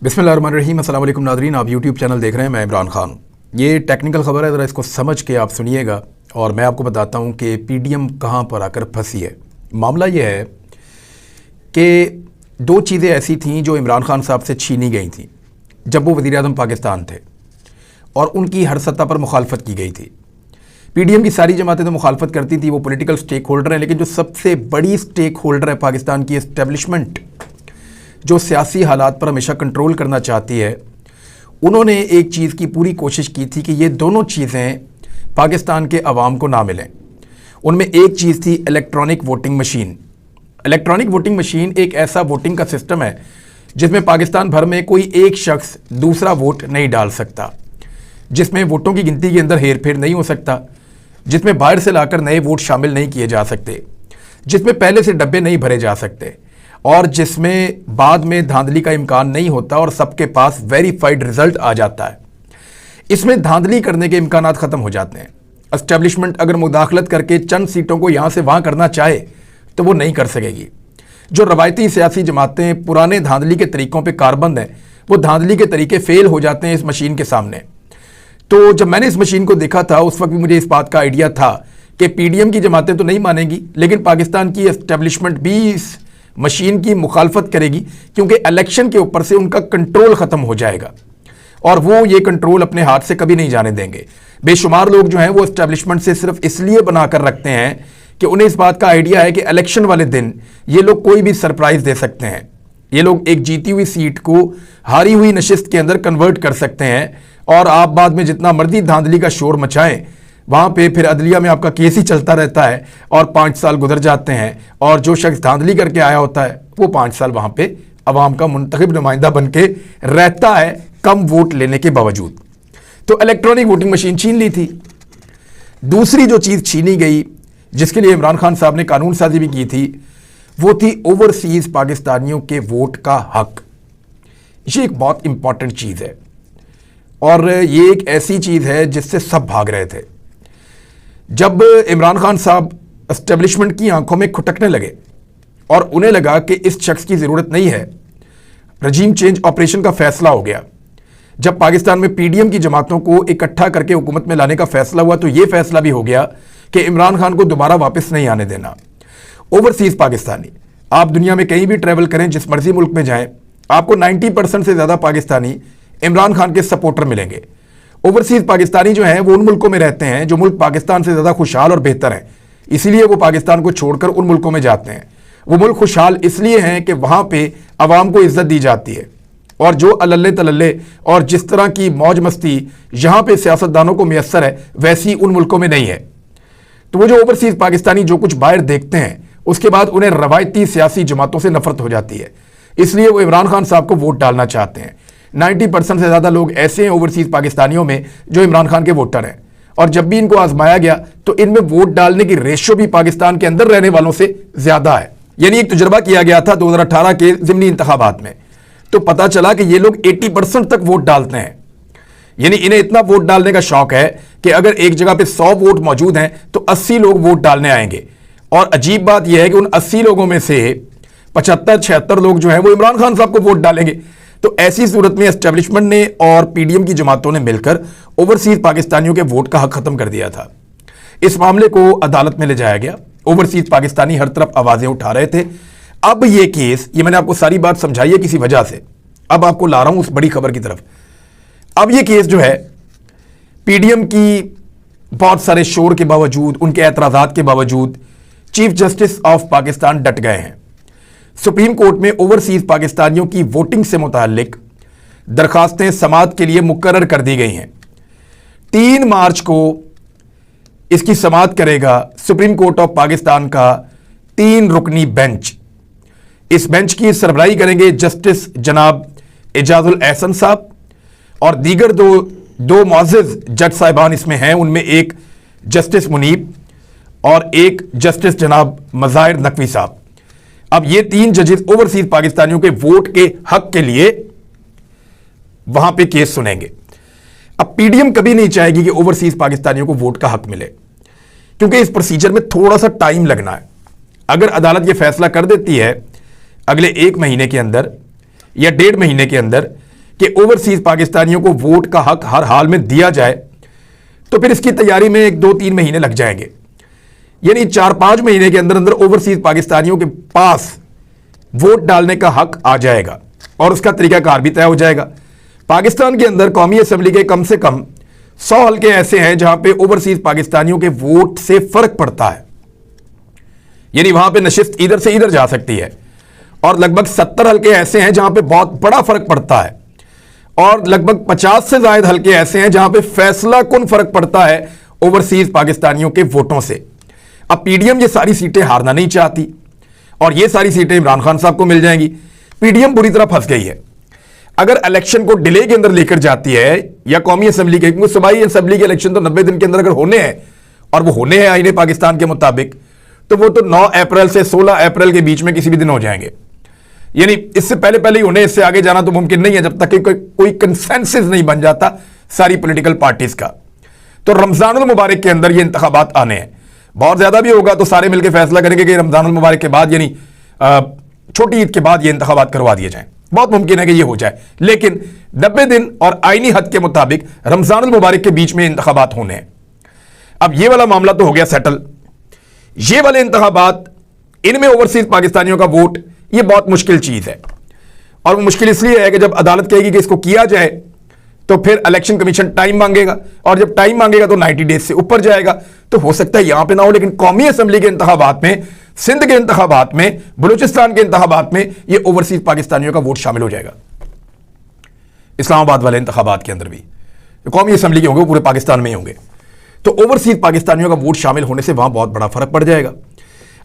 बिस्मिल्लाहिर्रहमानिर्रहीम। अस्सलाम वालेकुम नाज़रीन, आप यूट्यूब चैनल देख रहे हैं। मैं इमरान खान। ये टेक्निकल ख़बर है, ज़रा इसको समझ के आप सुनिएगा और मैं आपको बताता हूँ कि पीडीएम कहाँ पर आकर फंसी है। मामला ये है कि दो चीज़ें ऐसी थीं जो इमरान खान साहब से छीनी गई थी जब वो वज़ीर-ए-आज़म पाकिस्तान थे और उनकी हर सतह पर मुखालफत की गई थी। पीडीएम की सारी जमातें तो मुखालफत करती थी, वो पॉलिटिकल स्टेक होल्डर हैं, लेकिन जो सबसे बड़ी स्टेक होल्डर है पाकिस्तान की एस्टेब्लिशमेंट, जो सियासी हालात पर हमेशा कंट्रोल करना चाहती है, उन्होंने एक चीज़ की पूरी कोशिश की थी कि ये दोनों चीज़ें पाकिस्तान के अवाम को ना मिलें। उनमें एक चीज़ थी electronic voting machine. Electronic voting machine एक ऐसा वोटिंग का सिस्टम है जिसमें पाकिस्तान भर में कोई एक शख्स दूसरा वोट नहीं डाल सकता, जिसमें वोटों की गिनती के अंदर हेर फेर नहीं हो सकता, जिसमें बाहर से लाकर नए वोट शामिल नहीं किए जा सकते, जिसमें पहले से डब्बे नहीं भरे जा सकते और जिसमें बाद में धांधली का इम्कान नहीं होता और सबके पास वेरीफाइड रिजल्ट आ जाता है। इसमें धांधली करने के इम्कान ख़त्म हो जाते हैं। एस्टेब्लिशमेंट अगर मुदाखलत करके चंद सीटों को यहाँ से वहाँ करना चाहे तो वो नहीं कर सकेगी। जो रवायती सियासी जमातें पुराने धांधली के तरीक़ों पर कारबंद हैं, वो धांधली के तरीके फ़ेल हो जाते हैं इस मशीन के सामने। तो जब मैंने इस मशीन को देखा था उस वक्त भी मुझे इस बात का आइडिया था कि पीडीएम की जमातें तो नहीं मानेंगी, लेकिन पाकिस्तान की एस्टेब्लिशमेंट भी इस मशीन की मुखालफत करेगी, क्योंकि इलेक्शन के ऊपर से उनका कंट्रोल ख़त्म हो जाएगा और वो ये कंट्रोल अपने हाथ से कभी नहीं जाने देंगे। बेशुमार लोग जो हैं वो एस्टेब्लिशमेंट से सिर्फ इसलिए बनाकर रखते हैं कि उन्हें इस बात का आइडिया है कि इलेक्शन वाले दिन ये लोग कोई भी सरप्राइज़ दे सकते हैं। ये लोग एक जीती हुई सीट को हारी हुई नशिस्त के अंदर कन्वर्ट कर सकते हैं और आप बाद में जितना मर्जी धांधली का शोर मचाएं, वहाँ पे फिर अदलिया में आपका केस ही चलता रहता है और 5 साल गुजर जाते हैं और जो शख्स धांधली करके आया होता है वो 5 साल वहाँ पे अवाम का मुंतखब नुमाइंदा बन के रहता है, कम वोट लेने के बावजूद। तो इलेक्ट्रॉनिक वोटिंग मशीन छीन ली थी। दूसरी जो चीज़ छीनी गई, जिसके लिए इमरान खान साहब ने कानून साजी भी की थी, वो थी ओवरसीज़ पाकिस्तानियों के वोट का हक। ये एक बहुत इंपॉर्टेंट चीज़ है और ये एक ऐसी चीज़ है जिससे सब भाग रहे थे। जब इमरान खान साहब एस्टेब्लिशमेंट की आंखों में खुटकने लगे और उन्हें लगा कि इस शख्स की ज़रूरत नहीं है, रजीम चेंज ऑपरेशन का फैसला हो गया। जब पाकिस्तान में पीडीएम की जमातों को इकट्ठा करके हुकूमत में लाने का फैसला हुआ तो ये फैसला भी हो गया कि इमरान खान को दोबारा वापस नहीं आने देना। ओवरसीज़ पाकिस्तानी, आप दुनिया में कहीं भी ट्रैवल करें, जिस मर्जी मुल्क में जाएं, आपको 90% से ज़्यादा पाकिस्तानी इमरान खान के सपोर्टर मिलेंगे। ओवरसीज़ पाकिस्तानी जो हैं वो उन मुल्कों में रहते हैं जो मुल्क पाकिस्तान से ज़्यादा खुशहाल और बेहतर हैं, इसीलिए वो पाकिस्तान को छोड़कर उन मुल्कों में जाते हैं। वो मुल्क खुशहाल इसलिए हैं कि वहाँ पे आवाम को इज़्ज़त दी जाती है और जो अल्ले तल्ले और जिस तरह की मौज मस्ती यहाँ पे सियासतदानों को मैसर है, वैसी उन मुल्कों में नहीं है। तो वो जो ओवरसीज़ पाकिस्तानी जो कुछ बाहर देखते हैं, उसके बाद उन्हें रवायती सियासी जमातों से नफरत हो जाती है, इसलिए वो इमरान खान साहब को वोट डालना चाहते हैं। 90% से ज़्यादा लोग ऐसे हैं ओवरसीज़ पाकिस्तानियों में जो इमरान खान के वोटर हैं और जब भी इनको आजमाया गया तो इनमें वोट डालने की रेशो भी पाकिस्तान के अंदर रहने वालों से ज़्यादा है। यानी एक तजुर्बा किया गया था 2018 के ज़िमनी इंतखाबात में, तो पता चला कि ये लोग 80% तक वोट डालते हैं। यानी इन्हें इतना वोट डालने का शौक है कि अगर एक जगह पे 100 वोट मौजूद हैं तो 80 लोग वोट डालने आएंगे। और अजीब बात यह है कि उन 80 लोगों में से 75-76 लोग जो हैं वो इमरान खान साहब को वोट डालेंगे। तो ऐसी सूरत में एस्टेब्लिशमेंट ने और पीडीएम की जमातों ने मिलकर ओवरसीज़ पाकिस्तानियों के वोट का हक खत्म कर दिया था। इस मामले को अदालत में ले जाया गया। ओवरसीज़ पाकिस्तानी हर तरफ आवाज़ें उठा रहे थे। अब ये केस, ये मैंने आपको सारी बात समझाई है किसी वजह से, अब आपको ला रहा हूं उस बड़ी खबर की तरफ। अब ये केस जो है पीडीएम की बहुत सारे शोर के बावजूद, उनके एतराज़ात के बावजूद, चीफ जस्टिस ऑफ पाकिस्तान डट गए हैं। सुप्रीम कोर्ट में ओवरसीज़ पाकिस्तानियों की वोटिंग से मुताल्लिक दरखास्तें समाअत के लिए मुकर्रर कर दी गई हैं। 3 मार्च को इसकी समाअत करेगा सुप्रीम कोर्ट ऑफ पाकिस्तान का 3 रुकनी बेंच। इस बेंच की सरबराही करेंगे जस्टिस जनाब एजाजुल एहसन साहब और दीगर दो मुअज़्ज़ज़ जज साहिबान इसमें हैं। उनमें एक जस्टिस मुनीब और एक जस्टिस जनाब मज़ाहिर नकवी साहब। अब ये 3 जजेस ओवरसीज़ पाकिस्तानियों के वोट के हक के लिए वहां पे केस सुनेंगे। अब पीडीएम कभी नहीं चाहेगी कि ओवरसीज़ पाकिस्तानियों को वोट का हक मिले, क्योंकि इस प्रोसीजर में थोड़ा सा टाइम लगना है। अगर अदालत ये फैसला कर देती है अगले 1 महीने के अंदर या 1.5 महीने के अंदर कि ओवरसीज पाकिस्तानियों को वोट का हक हर हाल में दिया जाए, तो फिर इसकी तैयारी में 1-2-3 महीने लग जाएंगे। यानी 4-5 महीने के अंदर अंदर ओवरसीज पाकिस्तानियों के पास वोट डालने का हक आ जाएगा और उसका तरीकाकार भी तय हो जाएगा। पाकिस्तान के अंदर कौमी असेंबली के कम से कम 100 हल्के ऐसे हैं जहां पे ओवरसीज पाकिस्तानियों के वोट से फर्क पड़ता है, यानी वहां पे नशिस्त इधर से इधर जा सकती है। और लगभग 70 हल्के ऐसे हैं जहां पे बहुत बड़ा फर्क पड़ता है, और लगभग 50 से ज्यादा हल्के ऐसे हैं जहां पे फैसला कुन फर्क पड़ता है ओवरसीज पाकिस्तानियों के वोटों से। अब पीडीएम ये सारी सीटें हारना नहीं चाहती और ये सारी सीटें इमरान खान साहब को मिल जाएंगी। पीडीएम बुरी तरह फंस गई है। अगर इलेक्शन को डिले के अंदर लेकर जाती है या कौमी असेंबली के, क्योंकि सूबाई असेंबली के इलेक्शन तो 90 दिन के अंदर अगर होने हैं और वो होने हैं आईने पाकिस्तान के मुताबिक, तो वो तो 9 अप्रैल से 16 अप्रैल के बीच में किसी भी दिन हो जाएंगे। यानी इससे पहले पहले ही होने, इससे आगे जाना तो मुमकिन नहीं है जब तक कि कोई कंसेंसस नहीं बन जाता सारी पॉलिटिकल पार्टीज का। तो रमजानुल मुबारक के अंदर ये इंतखाबात आने हैं। बहुत ज्यादा भी होगा तो सारे मिलकर फैसला करेंगे कि रमजानुल मुबारक के बाद, यानी छोटी ईद के बाद ये इंतखाबात करवा दिए जाएं। बहुत मुमकिन है कि ये हो जाए, लेकिन 90 दिन और आईनी हद के मुताबिक रमजानुल मुबारक के बीच में इंतखाबात होने हैं। अब ये वाला मामला तो हो गया सेटल। ये वाले इंतखाबात, इनमें ओवरसीज पाकिस्तानियों का वोट, ये बहुत मुश्किल चीज है। और वो मुश्किल इसलिए है कि जब अदालत कहेगी कि इसको किया जाए तो फिर इलेक्शन कमीशन टाइम मांगेगा, और जब टाइम मांगेगा तो 90 डेज से ऊपर जाएगा। तो हो सकता है यहां पे ना हो, लेकिन कौमी असेंबली के इंतखाबात में, सिंध के इंतखाबात में, बलूचिस्तान के इंतखाबात में ये ओवरसीज पाकिस्तानियों का वोट शामिल हो जाएगा। इस्लामाबाद वाले इंतखाबात के अंदर भी कौमी असेंबली के होंगे, वो पूरे पाकिस्तान में ही होंगे। तो ओवरसीज पाकिस्तानियों का वोट शामिल होने से वहां बहुत बड़ा फर्क पड़ जाएगा।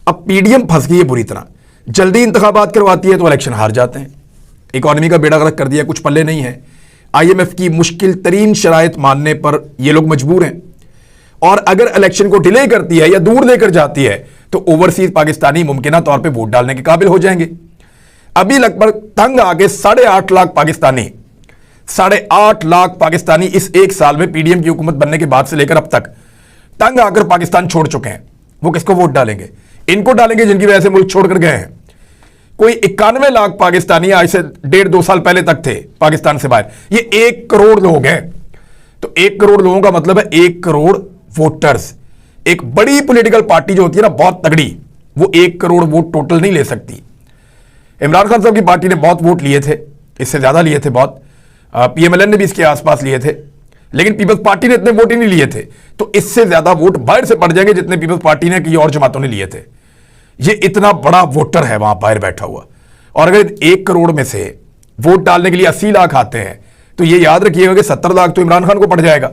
अब पीडीएम फंस गई है बुरी तरह। जल्दी इंतखाबात करवाती है तो इलेक्शन हार जाते हैं। इकोनॉमी का बेड़ा गर्क कर दिया, कुछ पल्ले नहीं है। आईएमएफ की मुश्किल तरीन शराइत मानने पर ये लोग मजबूर हैं। और अगर इलेक्शन को डिले करती है या दूर लेकर जाती है तो ओवरसीज पाकिस्तानी मुमकिन तौर पे वोट डालने के काबिल हो जाएंगे। अभी लगभग तंग आके 8.5 लाख पाकिस्तानी, 8.5 लाख पाकिस्तानी इस एक साल में पीडीएम की हुकूमत बनने के बाद से लेकर अब तक तंग आकर पाकिस्तान छोड़ चुके हैं। वो किसको वोट डालेंगे? इनको डालेंगे जिनकी वजह से मुल्क छोड़कर गए हैं। कोई 91 लाख पाकिस्तानी आज से 1.5-2 साल पहले तक थे पाकिस्तान से बाहर। ये 1 करोड़ लोग हैं। तो 1 करोड़ लोगों का मतलब है 1 करोड़ वोटर्स। एक बड़ी पॉलिटिकल पार्टी जो होती है ना, बहुत तगड़ी, वो 1 करोड़ वोट टोटल नहीं ले सकती। इमरान खान साहब की पार्टी ने बहुत वोट लिए थे, इससे ज्यादा लिए थे बहुत। पीएमएलएन ने भी इसके आसपास लिए थे, लेकिन पीपल्स पार्टी ने इतने वोट ही नहीं लिए थे। तो इससे ज्यादा वोट बाहर से पड़ जाएंगे जितने पीपल्स पार्टी ने की और जमातों ने लिए थे। ये इतना बड़ा वोटर है वहां बाहर बैठा हुआ। और अगर 1 करोड़ में से वोट डालने के लिए 80 लाख आते हैं तो ये याद रखिएगा कि 70 लाख तो इमरान खान को पड़ जाएगा।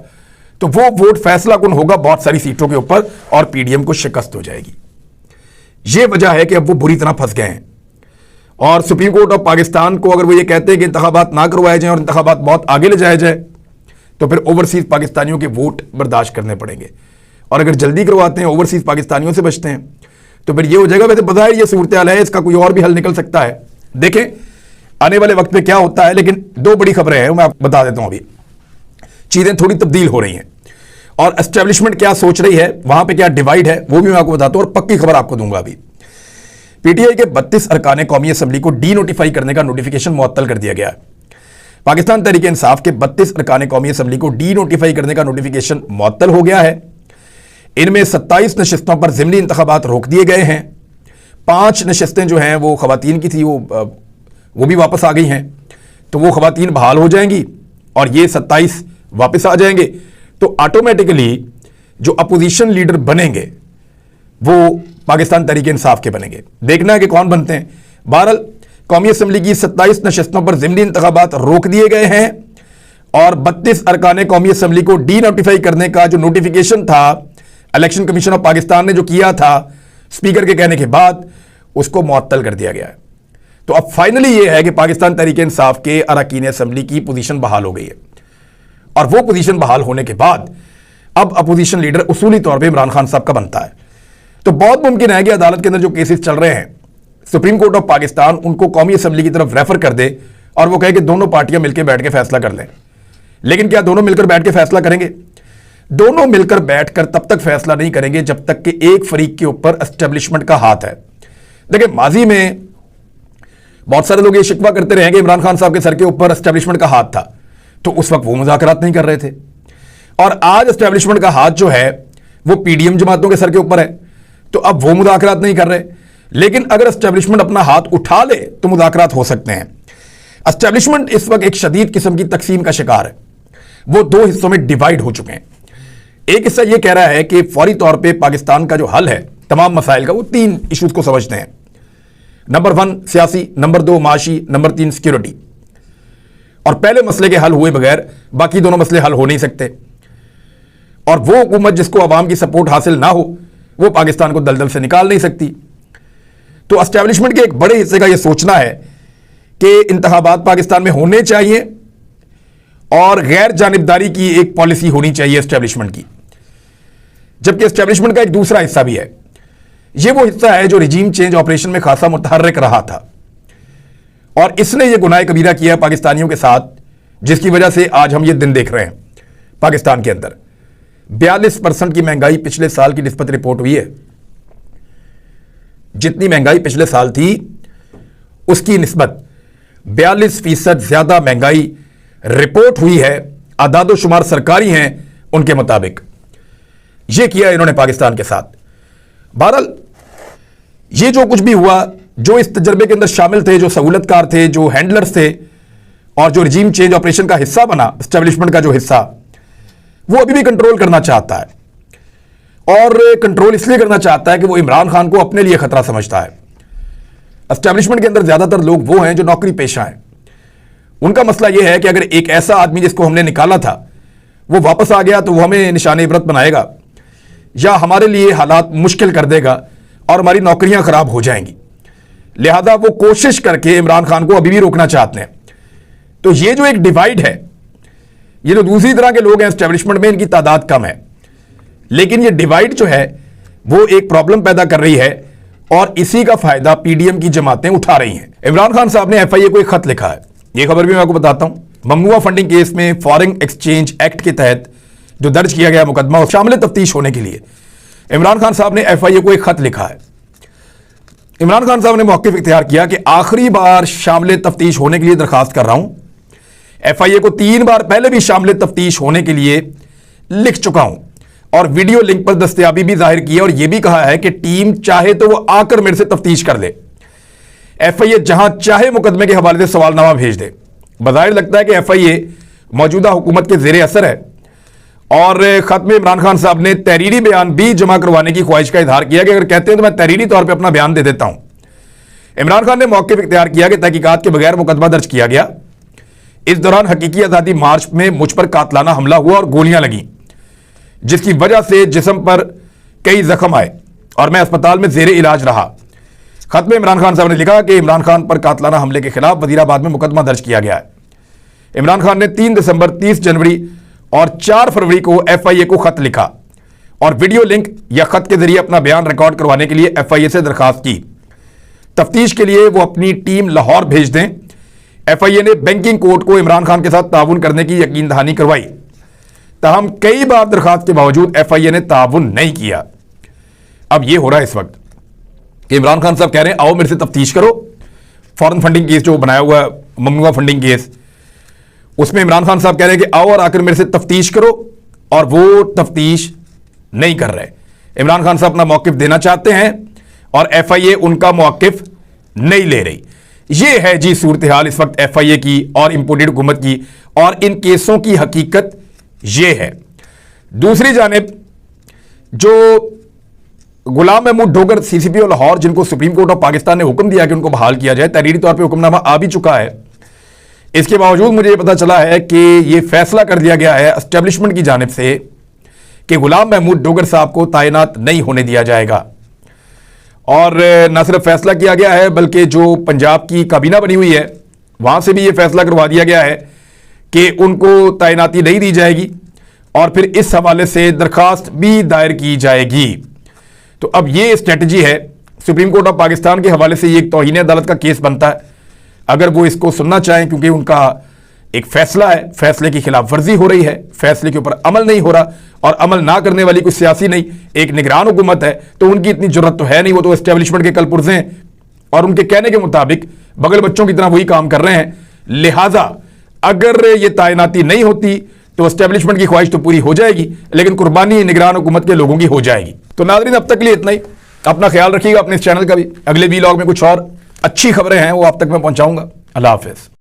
तो वो वोट फैसला कुन होगा बहुत सारी सीटों के ऊपर और पीडीएम को शिकस्त हो जाएगी। ये वजह है कि अब वो बुरी तरह फंस गए हैं। और सुप्रीम कोर्ट ऑफ पाकिस्तान को अगर वो ये कहते हैं कि इंतखाबात ना करवाए जाएं और इंतखाबात बहुत आगे ले जाए जाए तो फिर ओवरसीज पाकिस्तानियों के वोट बर्दाश्त करने पड़ेंगे। और अगर जल्दी करवाते हैं, ओवरसीज पाकिस्तानियों से बचते हैं, तो फिर ये हो जाएगा। वैसे बज़ाहिर ये सूरत हाल है, इसका कोई और भी हल निकल सकता है। देखें आने वाले वक्त में क्या होता है। लेकिन 2 बड़ी खबरें हैं, मैं आपको बता देता हूं। अभी चीजें थोड़ी तब्दील हो रही हैं और एस्टेब्लिशमेंट क्या सोच रही है, वहां पे क्या डिवाइड है, वो भी मैं आपको बताता हूं और पक्की खबर आपको दूंगा। अभी पीटीआई के 32 अरकान कौमी असेंबली को डी नोटिफाई करने का नोटिफिकेशन मुअत्तल कर दिया गया है। पाकिस्तान तहरीक इंसाफ के 32 अरकान कौमी असेंबली को डी नोटिफाई करने का नोटिफिकेशन मुअत्तल हो गया है। इनमें 27 नशिस्तों पर ज़िमनी इंतखाबात रोक दिए गए हैं। 5 नशिस्तें जो हैं वो ख़वातीन की थी, वो भी वापस आ गई हैं। तो वो ख़वातीन बहाल हो जाएंगी और ये 27 वापस आ जाएंगे। तो ऑटोमेटिकली जो अपोजिशन लीडर बनेंगे वो पाकिस्तान तहरीक इंसाफ के बनेंगे। देखना है कि कौन बनते हैं। बहरहाल कौमी असेंबली की 27 नशिस्तों पर ज़िमनी इंतखाबात रोक दिए गए हैं और 32 अरकान कौमी असेंबली को डी नोटिफाई करने का जो नोटिफिकेशन था इलेक्शन कमीशन ऑफ पाकिस्तान ने जो किया था स्पीकर के कहने के बाद, उसको मुअत्तल कर दिया गया है। तो अब फाइनली ये है कि पाकिस्तान तहरीक इंसाफ के अरकान असेंबली की पोजीशन बहाल हो गई है। और वो पोजीशन बहाल होने के बाद अब अपोजिशन लीडर उसूली तौर पे इमरान खान साहब का बनता है। तो बहुत मुमकिन है कि अदालत के अंदर जो केसेस चल रहे हैं, सुप्रीम कोर्ट ऑफ पाकिस्तान उनको कौमी असेंबली की तरफ रेफर कर दे और वो कहे कि दोनों पार्टियां मिलकर बैठ के फैसला कर लें। लेकिन क्या दोनों मिलकर बैठ के फैसला करेंगे? दोनों मिलकर बैठकर तब तक फैसला नहीं करेंगे जब तक कि एक फरीक के ऊपर एस्टेब्लिशमेंट का हाथ है। देखिए माजी में बहुत सारे लोग ये शिकवा करते रहे कि इमरान खान साहब के सर के ऊपर एस्टेब्लिशमेंट का हाथ था, तो उस वक्त वो मुज़ाकरात नहीं कर रहे थे। और आज एस्टेब्लिशमेंट का हाथ जो है वो पीडीएम जमातों के सर के ऊपर है, तो अब वो मुज़ाकरात नहीं कर रहे। लेकिन अगर एस्टेब्लिशमेंट अपना हाथ उठा ले तो मुज़ाकरात हो सकते हैं। एस्टेब्लिशमेंट इस वक्त एक शदीद किस्म की तकसीम का शिकार है। वो दो हिस्सों में डिवाइड हो चुके हैं। एक हिस्सा ये कह रहा है कि फौरी तौर पे पाकिस्तान का जो हल है तमाम मसाइल का, वो 3 इशूज को समझते हैं। नंबर 1 सियासी, नंबर 2 माशी, नंबर 3 सिक्योरिटी। और पहले मसले के हल हुए बगैर बाकी दोनों मसले हल हो नहीं सकते। और वो हुकूमत जिसको अवाम की सपोर्ट हासिल ना हो वो पाकिस्तान को दलदल से निकाल नहीं सकती। तो एस्टेब्लिशमेंट के एक बड़े हिस्से का यह सोचना है कि इंतखाबात पाकिस्तान में होने चाहिए और गैर जानिबदारी की एक पॉलिसी होनी चाहिए एस्टेब्लिशमेंट की। जबकि एस्टेब्लिशमेंट का एक दूसरा हिस्सा भी है। यह वो हिस्सा है जो रिजीम चेंज ऑपरेशन में खासा मुतहर्रिक रहा था और इसने यह गुनाह कबीरा किया पाकिस्तानियों के साथ, जिसकी वजह से आज हम ये दिन देख रहे हैं। पाकिस्तान के अंदर 42% की महंगाई पिछले साल की निस्बत रिपोर्ट हुई है। जितनी महंगाई पिछले साल थी उसकी निस्बत 42% ज्यादा महंगाई रिपोर्ट हुई है। आदादो शुमार सरकारी हैं उनके मुताबिक। यह किया इन्होंने पाकिस्तान के साथ। बहरहाल ये जो कुछ भी हुआ, जो इस तजर्बे के अंदर शामिल थे, जो सहूलतकार थे, जो हैंडलर्स थे और जो रिजीम चेंज ऑपरेशन का हिस्सा बना, एस्टेब्लिशमेंट का जो हिस्सा, वो अभी भी कंट्रोल करना चाहता है। और कंट्रोल इसलिए करना चाहता है कि वो इमरान खान को अपने लिए खतरा समझता है। एस्टेब्लिशमेंट के अंदर ज्यादातर लोग वो हैं जो नौकरी पेशा हैं। उनका मसला यह है कि अगर एक ऐसा आदमी जिसको हमने निकाला था वो वापस आ गया तो वो हमें निशाने इबरत बनाएगा या हमारे लिए हालात मुश्किल कर देगा और हमारी नौकरियां खराब हो जाएंगी। लिहाजा वो कोशिश करके इमरान खान को अभी भी रोकना चाहते हैं। तो ये जो एक डिवाइड है, ये जो दूसरी तरह के लोग हैं एस्टेब्लिशमेंट में, इनकी तादाद कम है, लेकिन ये डिवाइड जो है वो एक प्रॉब्लम पैदा कर रही है और इसी का फायदा पीडीएम की जमातें उठा रही हैं। इमरान खान साहब ने एफआईए को एक खत लिखा है। ये खबर भी मैं आपको बताता हूं। ममनुआ फंडिंग केस में फॉरेन एक्सचेंज एक्ट के तहत जो दर्ज किया गया मुकदमा और शामिल तफ्तीश होने के लिए इमरान खान साहब ने एफआईए को एक खत लिखा है। इमरान खान साहब ने मौक़िफ़ इख्तियार किया कि आखिरी बार शामिल तफ्तीश होने के लिए दरखास्त कर रहा हूं। एफआईए को 3 बार पहले भी शामिल तफ्तीश होने के लिए लिख चुका हूं और वीडियो लिंक पर दस्तयाबी भी जाहिर की है और यह भी कहा है कि टीम चाहे तो वो आकर मेरे से तफ्तीश कर ले। एफआईए जहां चाहे मुकदमे के हवाले से सवालनामा भेज दे। बज़ाहिर लगता है कि एफआईए मौजूदा हुकूमत के ज़ेरे असर है और खत में इमरान खान साहब ने तहरीरी बयान भी जमा करवाने की ख्वाहिश का इजहार किया कि अगर कहते हैं तो मैं तहरीरी तौर पर अपना बयान दे देता हूं। इमरान खान ने मौक़िफ़ इख्तियार किया कि तहकीकात के बगैर मुकदमा दर्ज किया गया। इस दौरान हकीकी आज़ादी मार्च में मुझ पर कातलाना हमला हुआ और गोलियां लगीं, जिसकी वजह से जिस्म पर कई जख्म आए और मैं अस्पताल में ज़ेरे इलाज रहा। खत में इमरान खान साहब ने लिखा कि इमरान खान पर कातलाना हमले के खिलाफ वजीराबाद में मुकदमा दर्ज किया गया है। इमरान खान ने 3 दिसंबर, 30 जनवरी और 4 फरवरी को एफआईए को खत लिखा और वीडियो लिंक या खत के जरिए अपना बयान रिकॉर्ड करवाने के लिए एफआईए से दरखास्त की। तफ्तीश के लिए वो अपनी टीम लाहौर भेज दें। एफआईए ने बैंकिंग कोर्ट को इमरान खान के साथ ताउन करने की यकीन दहानी करवाई। ताहम कई बार दरखास्त के बावजूद एफआईए ने ताउन नहीं किया। अब यह हो रहा है इस वक्त कि इमरान खान साहब कह रहे हैं आओ मेरे से तफ्तीश करो। फॉरेन फंडिंग केस जो बनाया हुआ है, ममनुआ फंडिंग केस, उसमें इमरान खान साहब कह रहे हैं कि आओ और आकर मेरे से तफ्तीश करो, और वो तफ्तीश नहीं कर रहे। इमरान खान साहब अपना मौक़िफ़ देना चाहते हैं और एफआईए उनका मौक़िफ़ नहीं ले रही। ये है जी सूरत हाल इस वक्त एफआईए की और इंपोर्टेड हुकूमत की, और इन केसों की हकीकत ये है। दूसरी जानिब जो गुलाम महमूद डोगर सीसीपीओ लाहौर, जिनको सुप्रीम कोर्ट ऑफ पाकिस्तान ने हुक्म दिया कि उनको बहाल किया जाए, तहरीरी तौर पे हुक्मनामा आ भी चुका है। इसके बावजूद मुझे पता चला है कि ये फैसला कर दिया गया है एस्टेब्लिशमेंट की जानिब से कि गुलाम महमूद डोगर साहब को तैनात नहीं होने दिया जाएगा। और न सिर्फ फैसला किया गया है बल्कि जो पंजाब की काबीना बनी हुई है वहां से भी ये फैसला करवा दिया गया है कि उनको तैनाती नहीं दी जाएगी और फिर इस हवाले से दरखास्त भी दायर की जाएगी। तो अब ये स्ट्रेटजी है सुप्रीम कोर्ट ऑफ पाकिस्तान के हवाले से। ये एक तौहीन अदालत का केस बनता है अगर वो इसको सुनना चाहें, क्योंकि उनका एक फैसला है, फैसले की खिलाफ वर्जी हो रही है, फैसले के ऊपर अमल नहीं हो रहा, और अमल ना करने वाली कोई सियासी नहीं, एक निगरान हुकूमत है, तो उनकी इतनी जरूरत तो है नहीं। वो तो एस्टेब्लिशमेंट के कलपुर्जे हैं और उनके कहने के मुताबिक बगल बच्चों की तरह वही काम कर रहे हैं। लिहाजा अगर ये तैनाती नहीं होती तो एस्टेब्लिशमेंट की ख्वाहिश तो पूरी हो जाएगी, लेकिन कुर्बानी निगरान हुकूमत के लोगों की हो जाएगी। तो नाज़रीन, अब तक के लिए इतना ही। अपना ख्याल रखिएगा, अपने इस चैनल का भी। अगले वीलॉग में कुछ और अच्छी खबरें हैं वो आप तक मैं पहुंचाऊंगा। अल्लाह हाफिज़।